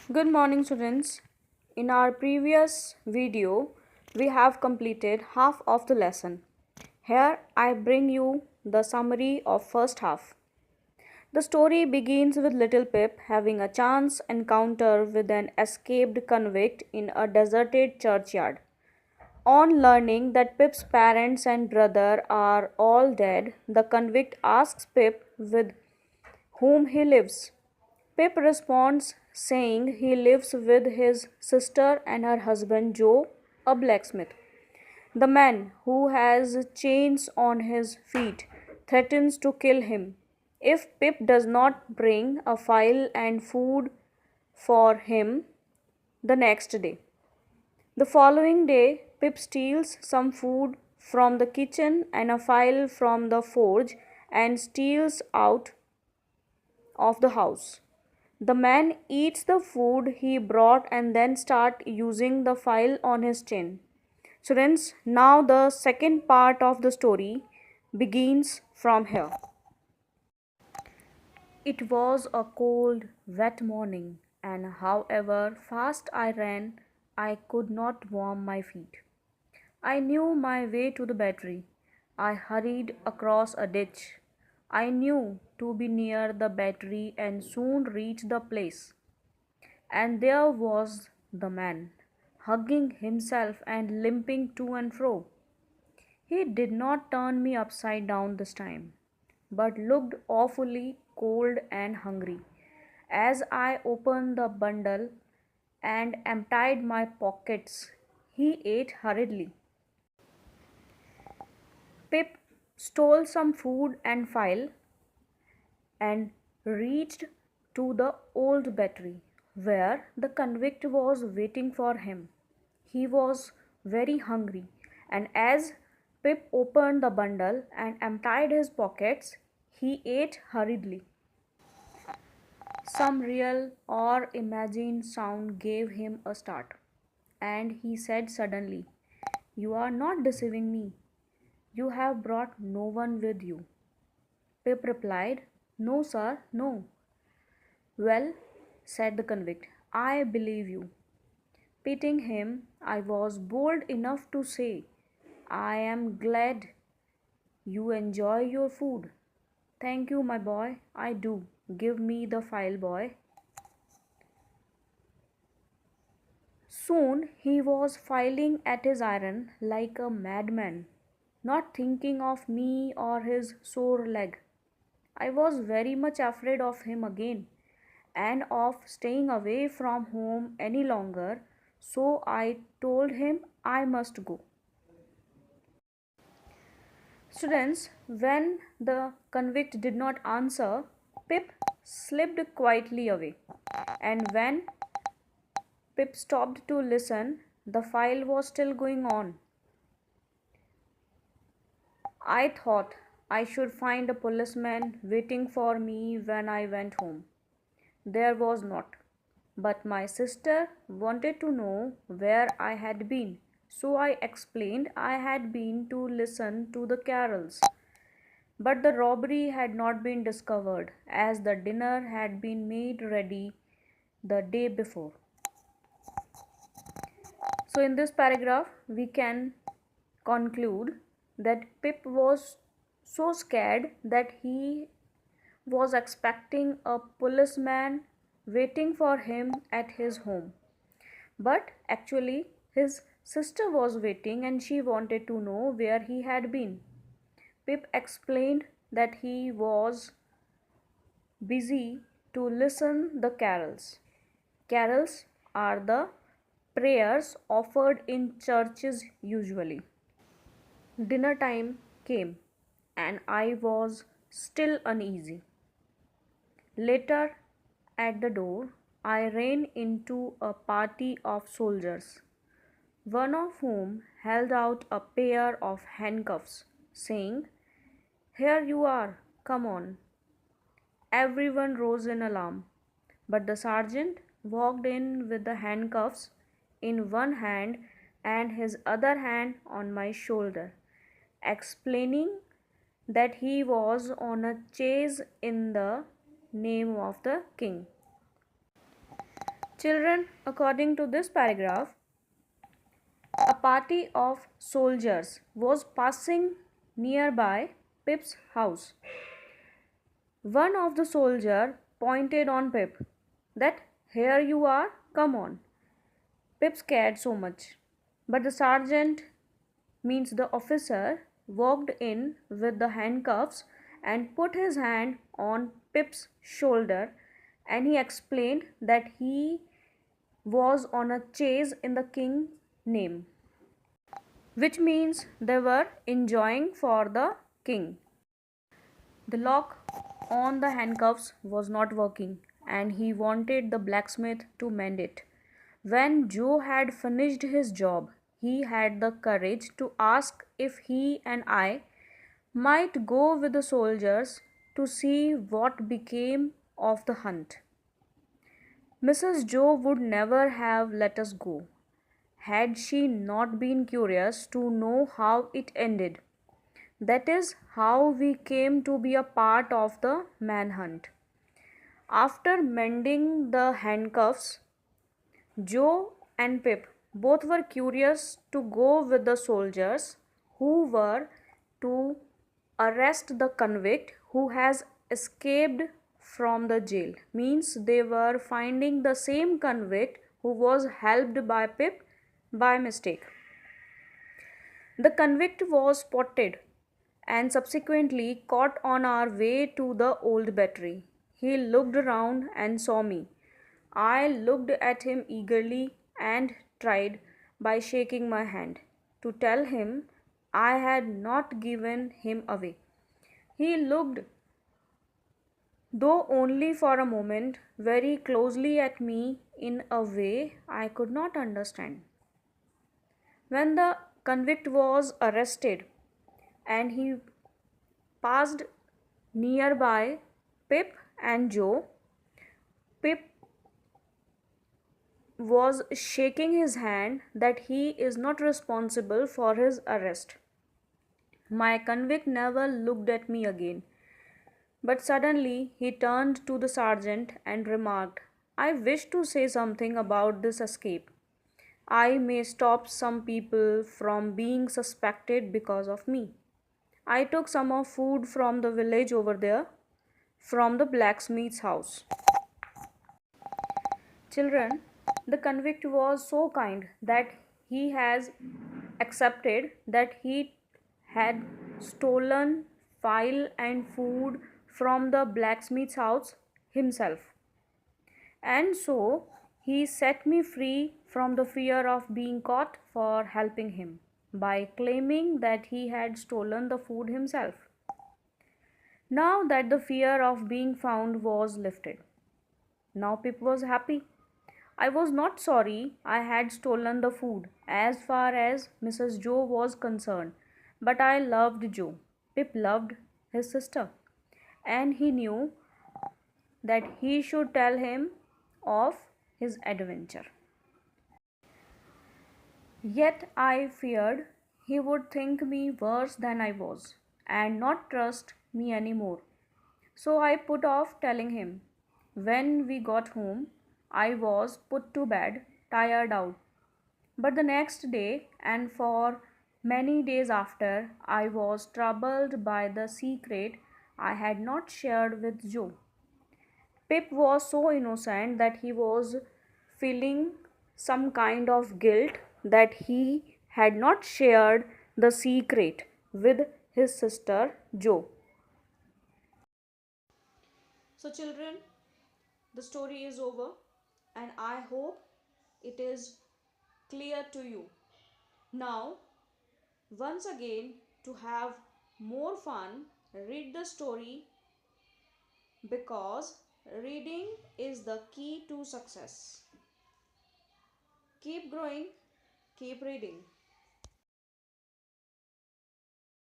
Good morning, students. In our previous video, we have completed half of the lesson. Here I bring you the summary of first half. The story begins with little Pip having a chance encounter with an escaped convict in a deserted churchyard. On learning that Pip's parents and brother are all dead, the convict asks Pip with whom he lives. Pip responds saying he lives with his sister and her husband Joe, a blacksmith. The man, who has chains on his feet, threatens to kill him if Pip does not bring a file and food for him the next day. The following day, Pip steals some food from the kitchen and a file from the forge and steals out of the house. The man eats the food he brought and then start using the file on his chin. Students, now the second part of the story begins from here. It was a cold, wet morning, and however fast I ran, I could not warm my feet. I knew my way to the battery. I hurried across a ditch. I knew to be near the battery and soon reach the place. And there was the man, hugging himself and limping to and fro. He did not turn me upside down this time, but looked awfully cold and hungry. As I opened the bundle and emptied my pockets, he ate hurriedly. Pip stole some food and file and reached to the old battery where the convict was waiting for him. He was very hungry, and as Pip opened the bundle and emptied his pockets, he ate hurriedly. Some real or imagined sound gave him a start, and he said suddenly, "You are not deceiving me. You have brought no one with you." Pip replied, "No, sir, no." "Well," said the convict, "I believe you." Pitying him, I was bold enough to say, "I am glad you enjoy your food." "Thank you, my boy, I do. Give me the file, boy." Soon he was filing at his iron like a madman, not thinking of me or his sore leg. I was very much afraid of him again and of staying away from home any longer, so I told him I must go. Students, when the convict did not answer, Pip slipped quietly away, and when Pip stopped to listen, the file was still going on. I thought I should find a policeman waiting for me when I went home. There was not. But my sister wanted to know where I had been, so I explained I had been to listen to the carols. But the robbery had not been discovered, as the dinner had been made ready the day before. So, in this paragraph, we can conclude that Pip was so scared that he was expecting a policeman waiting for him at his home. But actually, his sister was waiting and she wanted to know where he had been. Pip explained that he was busy to listen the carols. Carols are the prayers offered in churches usually. Dinner time came and I was still uneasy. Later, at the door, I ran into a party of soldiers, one of whom held out a pair of handcuffs, saying, "Here you are, come on." Everyone rose in alarm, but the sergeant walked in with the handcuffs in one hand and his other hand on my shoulder, explaining that he was on a chase in the name of the king. Children, according to this paragraph, a party of soldiers was passing nearby Pip's house. One of the soldiers pointed on Pip that here you are, come on. Pip scared so much. But the sergeant, means the officer, walked in with the handcuffs and put his hand on Pip's shoulder, and he explained that he was on a chase in the king's name, which means they were enjoying for the king. The lock on the handcuffs was not working, and he wanted the blacksmith to mend it. When Joe had finished his job, he had the courage to ask if he and I might go with the soldiers to see what became of the hunt. Mrs. Joe would never have let us go had she not been curious to know how it ended. That is how we came to be a part of the manhunt. After mending the handcuffs, Joe and Pip both were curious to go with the soldiers who were to arrest the convict who has escaped from the jail. Means they were finding the same convict who was helped by Pip by mistake. The convict was spotted and subsequently caught on our way to the old battery. He looked around and saw me. I looked at him eagerly and tried, by shaking my hand, to tell him I had not given him away. He looked, though only for a moment, very closely at me in a way I could not understand. When the convict was arrested and he passed nearby Pip and Joe, Pip was shaking his hand that he is not responsible for his arrest. My convict never looked at me again, but suddenly he turned to the sergeant and remarked, I wish to say something about this escape. I may stop some people from being suspected because of me. I took some of food from the village over there, from the blacksmith's house. Children, the convict was so kind that he has accepted that he had stolen file and food from the blacksmith's house himself. And so he set me free from the fear of being caught for helping him by claiming that he had stolen the food himself. Now that the fear of being found was lifted, now Pip was happy. I was not sorry I had stolen the food as far as Mrs. Joe was concerned, but I loved Joe. Pip loved his sister, and he knew that he should tell him of his adventure. Yet I feared he would think me worse than I was and not trust me anymore. So I put off telling him. When we got home, I was put to bed, tired out. But the next day, and for many days after, I was troubled by the secret I had not shared with Joe. Pip was so innocent that he was feeling some kind of guilt that he had not shared the secret with his sister Joe. So, children, the story is over, and I hope it is clear to you. Now, once again, to have more fun, read the story because reading is the key to success. Keep growing, keep reading.